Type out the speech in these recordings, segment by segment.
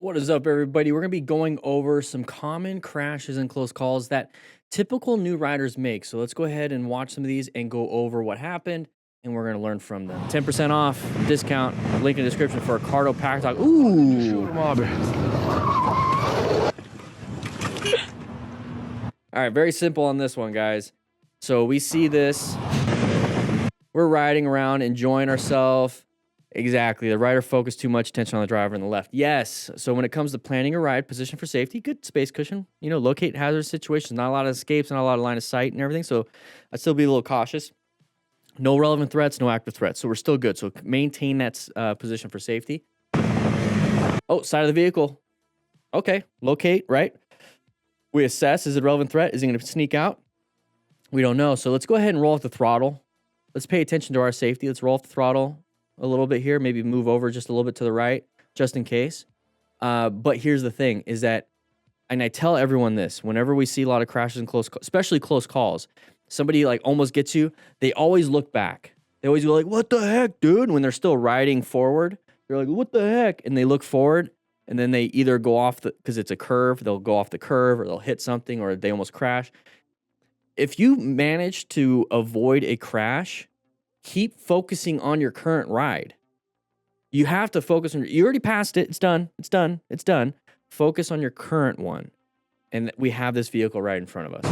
What is up, everybody? We're going to be going over some common crashes and close calls that typical new riders make. So let's go ahead and watch some of these and go over what happened, and we're going to learn from them. 10% off, discount, link in the description for a Cardo Pack Talk. Ooh! All right, very simple on this one, guys. So we see this. We're riding around, enjoying ourselves. Exactly. The rider focused too much attention on the driver on the left. Yes. So when it comes to planning a ride, position for safety, good space cushion, locate hazardous situations, not a lot of escapes, not a lot of line of sight and everything. So I'd still be a little cautious. No relevant threats, no active threats. So we're still good. So maintain that position for safety. Oh, side of the vehicle. Okay. Locate, right? We assess, is it a relevant threat? Is it going to sneak out? We don't know. So let's go ahead and roll off the throttle. Let's pay attention to our safety. Let's roll off the throttle a little bit here, maybe move over just a little bit to the right, just in case. But here's the thing is that, and I tell everyone this, whenever we see a lot of crashes and especially close calls, somebody like almost gets you, they always look back. They always go like, what the heck, dude? When they're still riding forward, they're like, what the heck? And they look forward and then they either go off because it's a curve, they'll go off the curve or they'll hit something or they almost crash. If you manage to avoid a crash, keep focusing on your current ride. You have to focus on, you already passed it. It's done. It's done. It's done. Focus on your current one. And we have this vehicle right in front of us.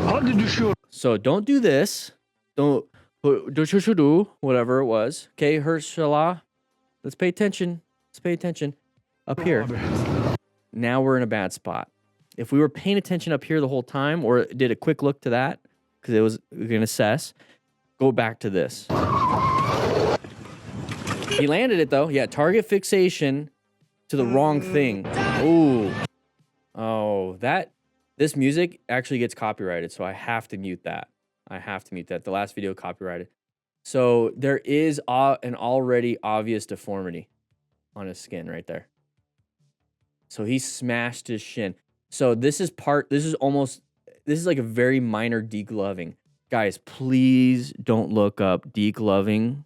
How did you shoot? So don't do this. Don't do whatever it was. Okay, Hershala. Let's pay attention. Let's pay attention. Up here. Now we're in a bad spot. If we were paying attention up here the whole time or did a quick look to that, because we can assess, go back to this. He landed it though. Yeah, target fixation to the wrong thing. Ooh. Oh, this music actually gets copyrighted, so I have to mute that. I have to mute that. The last video copyrighted. So there is an already obvious deformity on his skin right there. So he smashed his shin. So this is like a very minor degloving. Guys, please don't look up degloving.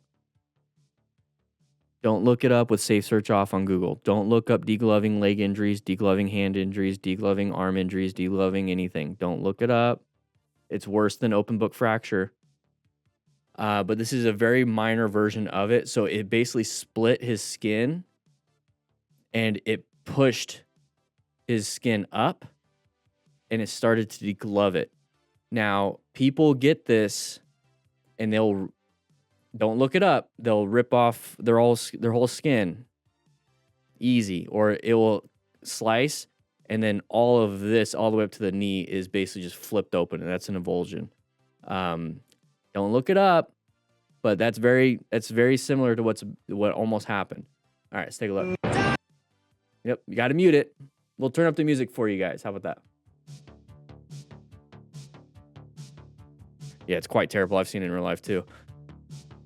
Don't look it up with safe search off on Google. Don't look up degloving leg injuries, degloving hand injuries, degloving arm injuries, degloving anything. Don't look it up. It's worse than open book fracture. But this is a very minor version of it. So it basically split his skin and it pushed his skin up and it started to deglove it. Now, people get this and don't look it up. They'll rip off their whole skin easy, or it will slice, and then all of this, all the way up to the knee, is basically just flipped open, and that's an avulsion. Don't look it up, but that's very similar to what almost happened. All right, let's take a look. Yep, you got to mute it. We'll turn up the music for you guys. How about that? Yeah, it's quite terrible. I've seen it in real life too.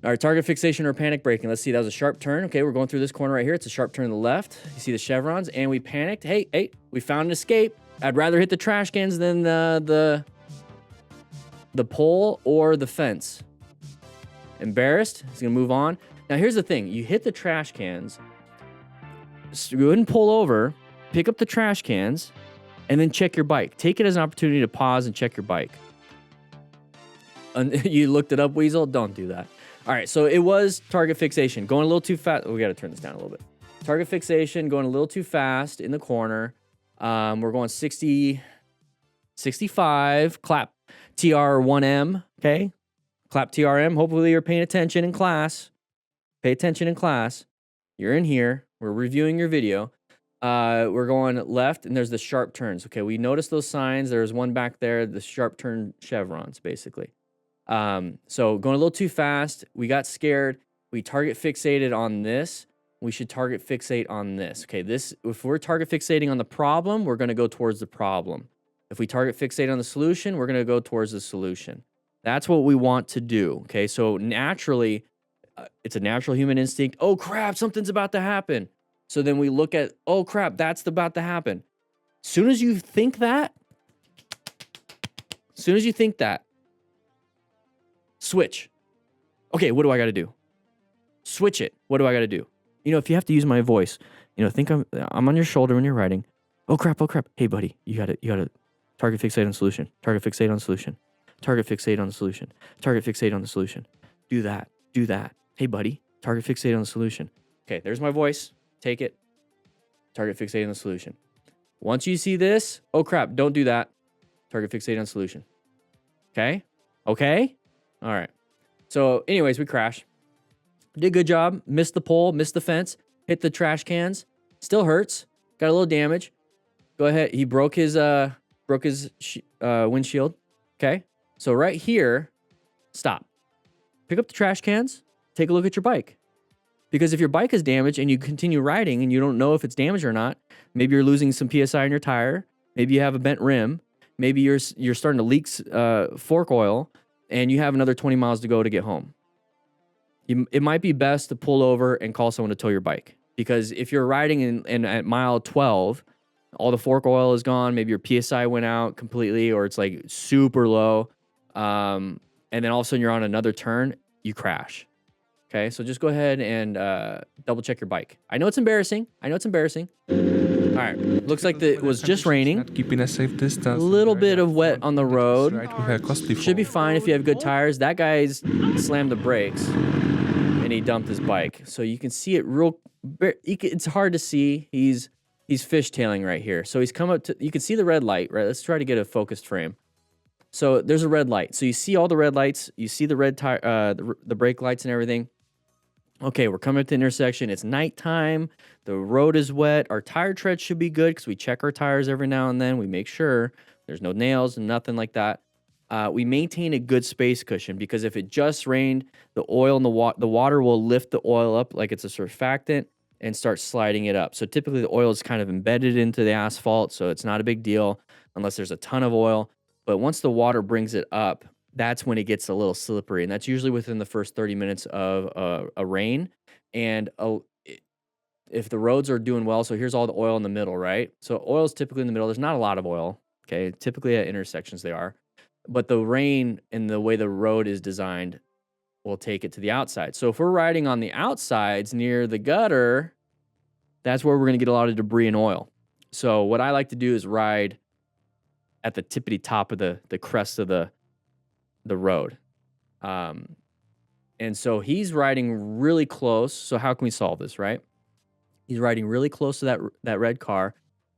All right, target fixation or panic braking. Let's see, that was a sharp turn. Okay, we're going through this corner right here. It's a sharp turn to the left. You see the chevrons, and we panicked. Hey, we found an escape. I'd rather hit the trash cans than the pole or the fence. Embarrassed. He's gonna move on. Now, here's the thing. You hit the trash cans. So go ahead and pull over, pick up the trash cans, and then check your bike. Take it as an opportunity to pause and check your bike. You looked it up, Weasel? Don't do that. All right, so it was target fixation. Going a little too fast. We got to turn this down a little bit. Target fixation, going a little too fast in the corner. We're going 60, 65. Clap TR1M, okay? Clap TRM. Hopefully you're paying attention in class. Pay attention in class. You're in here. We're reviewing your video. We're going left, and there's the sharp turns. Okay, we noticed those signs. There's one back there, the sharp turn chevrons, basically. So going a little too fast, we got scared. We target fixated on this. We should target fixate on this. Okay, if we're target fixating on the problem, we're going to go towards the problem. If we target fixate on the solution, we're going to go towards the solution. That's what we want to do. Okay, so naturally, it's a natural human instinct. Oh crap, something's about to happen. So then we look at, oh crap, that's about to happen. Soon as you think that, switch. Okay, what do I got to do? Switch it. What do I got to do? If you have to use my voice, think I'm on your shoulder when you're riding. Oh crap. Hey buddy, you gotta target fixate on solution. Target fixate on solution. Target fixate on the solution. Target fixate on the solution. Do that. Hey buddy, target fixate on the solution. Okay, there's my voice. Take it. Target fixate on the solution. Once you see this, oh crap, don't do that. Target fixate on solution. Okay? All right. So anyways, we crash. Did a good job. Missed the pole, missed the fence, hit the trash cans. Still hurts. Got a little damage. Go ahead. He broke his windshield. Okay? So right here, stop. Pick up the trash cans. Take a look at your bike. Because if your bike is damaged and you continue riding and you don't know if it's damaged or not, maybe you're losing some PSI in your tire. Maybe you have a bent rim. Maybe you're starting to leak fork oil and you have another 20 miles to go to get home. It might be best to pull over and call someone to tow your bike. Because if you're riding and at mile 12, all the fork oil is gone. Maybe your PSI went out completely or it's like super low. And then all of a sudden you're on another turn, you crash. Okay, so just go ahead and double check your bike. I know it's embarrassing. All right, looks like it was just raining. Keeping a safe distance. A little bit of wet on the road. Should be fine if you have good tires. That guy's slammed the brakes and he dumped his bike. So you can see it it's hard to see. He's fishtailing right here. So he's come up to, you can see the red light, right? Let's try to get a focused frame. So there's a red light. So you see all the red lights. You see the red tire, the brake lights and everything. Okay, we're coming up to the intersection. It's nighttime. The road is wet. Our tire tread should be good because we check our tires every now and then. We make sure there's no nails and nothing like that. We maintain a good space cushion because if it just rained, the oil and the water will lift the oil up like it's a surfactant and start sliding it up. So typically the oil is kind of embedded into the asphalt, so it's not a big deal unless there's a ton of oil. But once the water brings it up, that's when it gets a little slippery. And that's usually within the first 30 minutes of a rain. And if the roads are doing well, so here's all the oil in the middle, right? So oil is typically in the middle. There's not a lot of oil, okay? Typically at intersections they are. But the rain and the way the road is designed will take it to the outside. So if we're riding on the outsides near the gutter, that's where we're going to get a lot of debris and oil. So what I like to do is ride at the tippity top of the crest of the road. And so he's riding really close. So how can we solve this, right? He's riding really close to that red car.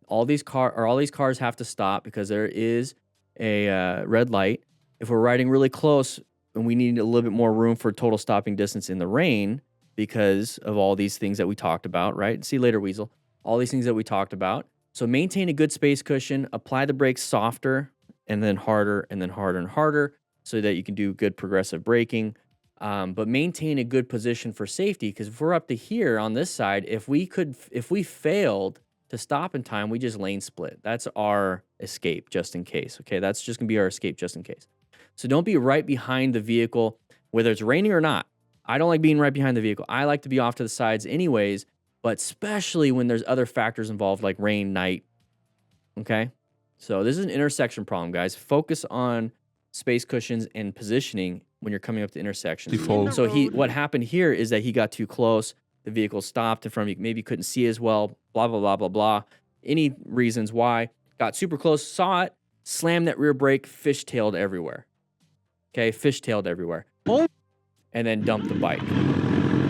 All these cars have to stop because there is a red light. If we're riding really close and we need a little bit more room for total stopping distance in the rain because of all these things that we talked about, right? See you later, Weasel. All these things that we talked about. So maintain a good space cushion, apply the brakes softer and then harder and then harder and harder so that you can do good progressive braking. But maintain a good position for safety because if we're up to here on this side, if we failed to stop in time, we just lane split. That's our escape just in case. Okay, that's just gonna be our escape just in case. So don't be right behind the vehicle, whether it's raining or not. I don't like being right behind the vehicle. I like to be off to the sides anyways, but especially when there's other factors involved like rain, night. Okay, so this is an intersection problem, guys. Focus on space cushions and positioning when you're coming up to intersections. So what happened here is that he got too close. The vehicle stopped in front of you. Maybe couldn't see as well. Blah, blah, blah, blah, blah. Any reasons why. Got super close, saw it, slammed that rear brake, fishtailed everywhere. Okay, fishtailed everywhere. And then dumped the bike.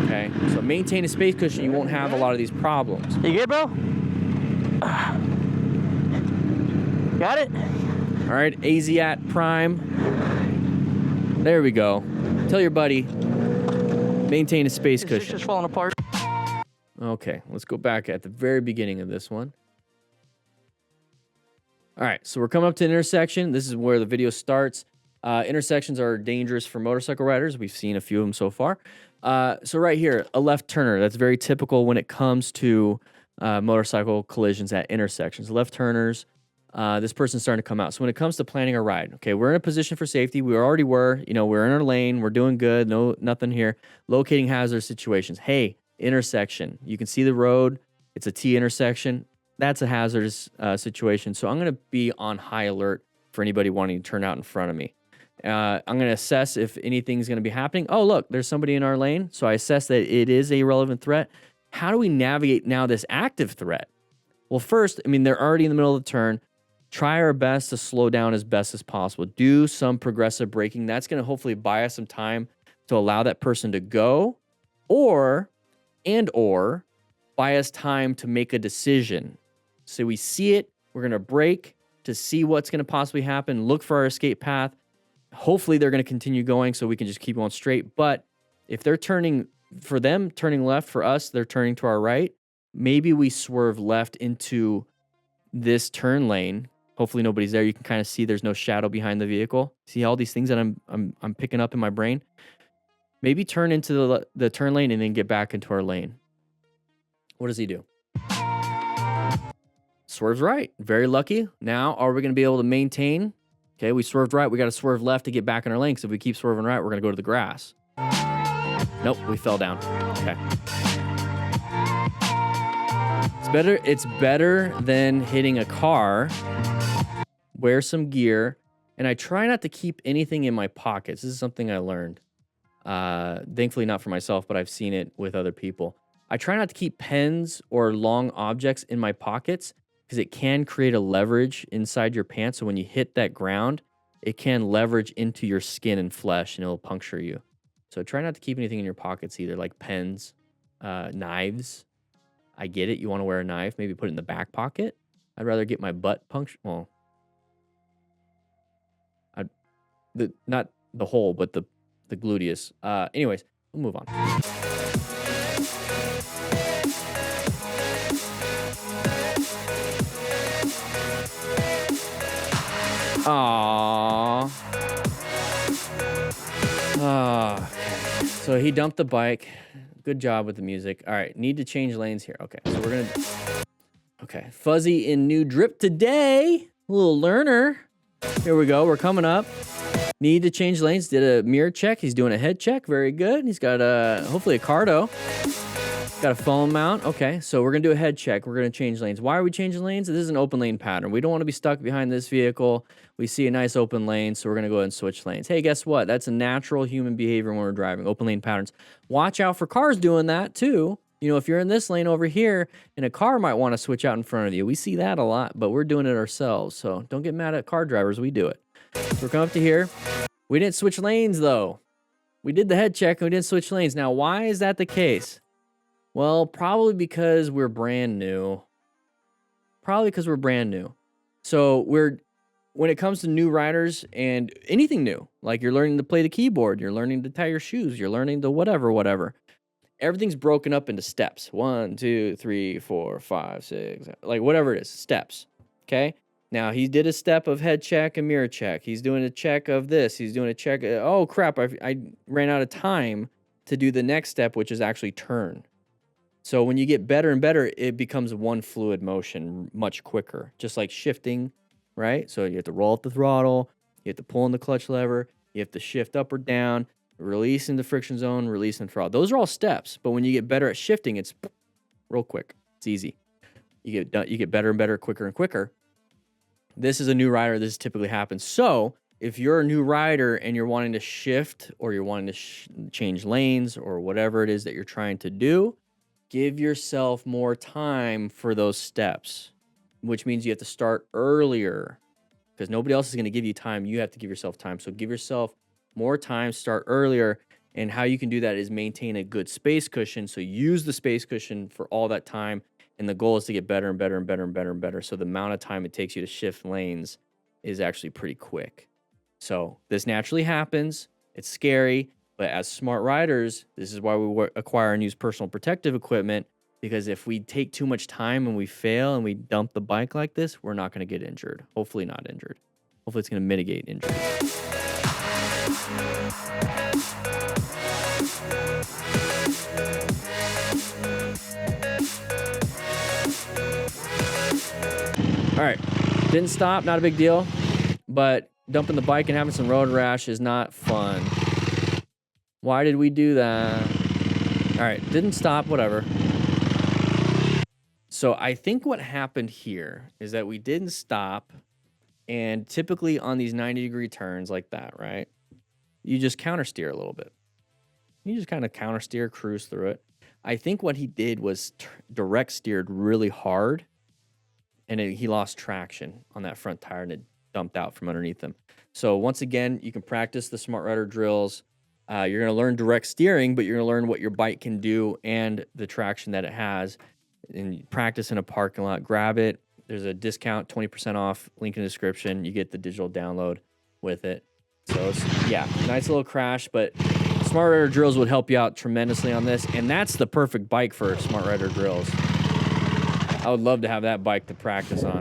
Okay, so maintain a space cushion. You won't have a lot of these problems. You good, bro? Got it? All right, AZAT Prime. There we go. Tell your buddy, maintain a space cushion. It's just falling apart. Okay, let's go back at the very beginning of this one. All right, so we're coming up to an intersection. This is where the video starts. Intersections are dangerous for motorcycle riders. We've seen a few of them so far. So right here, a left turner. That's very typical when it comes to motorcycle collisions at intersections. Left turners. This person's starting to come out. So when it comes to planning a ride, okay, we're in a position for safety. We already were, we're in our lane. We're doing good. Nothing here. Locating hazardous situations. Hey, intersection. You can see the road. It's a T intersection. That's a hazardous situation. So I'm going to be on high alert for anybody wanting to turn out in front of me. I'm going to assess if anything's going to be happening. Oh, look, there's somebody in our lane. So I assess that it is a relevant threat. how do we navigate now this active threat? Well, first, I mean, they're already in the middle of the turn. Try our best to slow down as best as possible. Do some progressive braking. That's going to hopefully buy us some time to allow that person to go, or buy us time to make a decision. So we see it, we're going to brake to see what's going to possibly happen, look for our escape path. Hopefully they're going to continue going so we can just keep going straight. But if they're turning, for them turning left, for us, they're turning to our right, maybe we swerve left into this turn lane. Hopefully nobody's there. You can kind of see there's no shadow behind the vehicle. See all these things that I'm picking up in my brain? Maybe turn into the turn lane and then get back into our lane. What does he do? Swerves right. Very lucky. Now, are we going to be able to maintain? Okay, we swerved right. We got to swerve left to get back in our lane. Because if we keep swerving right, we're going to go to the grass. Nope, we fell down. Okay. It's better than hitting a car. Wear some gear. And I try not to keep anything in my pockets. This is something I learned. Thankfully not for myself, but I've seen it with other people. I try not to keep pens or long objects in my pockets because it can create a leverage inside your pants. So when you hit that ground, it can leverage into your skin and flesh and it'll puncture you. So try not to keep anything in your pockets either, like pens, knives. I get it. You want to wear a knife, maybe put it in the back pocket. I'd rather get my butt punctured. Well, not the hole, but the gluteus. Anyways, we'll move on. Aww. Okay. So he dumped the bike. Good job with the music. All right, need to change lanes here. Okay, so we're gonna. Okay, Fuzzy in new drip today. Little learner. Here we go. We're coming up. Need to change lanes. Did a mirror check. He's doing a head check. Very good. He's got hopefully a Cardo. Got a phone mount. Okay, so we're going to do a head check. We're going to change lanes. Why are we changing lanes? This is an open lane pattern. We don't want to be stuck behind this vehicle. We see a nice open lane, so we're going to go ahead and switch lanes. Hey, guess what? That's a natural human behavior when we're driving. Open lane patterns. Watch out for cars doing that, too. You know, if you're in this lane over here, and a car might want to switch out in front of you. We see that a lot, but we're doing it ourselves. So don't get mad at car drivers. We do it. So we're coming up to here. We didn't switch lanes, though. We did the head check, and we didn't switch lanes. Now, why is that the case? Well, probably because we're brand new. So when it comes to new riders and anything new, like you're learning to play the keyboard, you're learning to tie your shoes, you're learning to whatever. Everything's broken up into steps. 1, 2, 3, 4, 5, 6, like whatever it is, steps. Okay? Now, he did a step of head check and mirror check. He's doing a check of this. He's doing a check. Oh, crap. I ran out of time to do the next step, which is actually turn. So when you get better and better, it becomes one fluid motion much quicker, just like shifting, right? So you have to roll up the throttle, you have to pull in the clutch lever, you have to shift up or down, release in the friction zone, release in throttle. Those are all steps, but when you get better at shifting, it's real quick. It's easy. You get better and better, quicker and quicker. This is a new rider. This typically happens. So if you're a new rider and you're wanting to shift or you're wanting to change lanes or whatever it is that you're trying to do, give yourself more time for those steps, which means you have to start earlier because nobody else is going to give you time. You have to give yourself time. So give yourself more time, start earlier. And how you can do that is maintain a good space cushion. So use the space cushion for all that time. And the goal is to get better and better and better and better and better. So the amount of time it takes you to shift lanes is actually pretty quick. So this naturally happens. It's scary. But as smart riders, this is why we acquire and use personal protective equipment, because if we take too much time and we fail and we dump the bike like this, we're not going to get injured. Hopefully not injured. Hopefully it's going to mitigate injuries. All right, didn't stop, not a big deal, but dumping the bike and having some road rash is not fun. Why did we do that? All right, didn't stop, whatever. So I think what happened here is that we didn't stop, and typically on these 90-degree turns like that, right, you just counter steer a little bit. You just kind of counter steer, cruise through it. I think what he did was direct steered really hard, and he lost traction on that front tire, and it dumped out from underneath him. So once again, you can practice the Smart Rider drills. You're going to learn direct steering, but you're going to learn what your bike can do and the traction that it has. And practice in a parking lot. Grab it. There's a discount, 20% off. Link in the description. You get the digital download with it. So it's, yeah, nice little crash, but Smart Rider drills would help you out tremendously on this, and that's the perfect bike for Smart Rider drills. I would love to have that bike to practice on.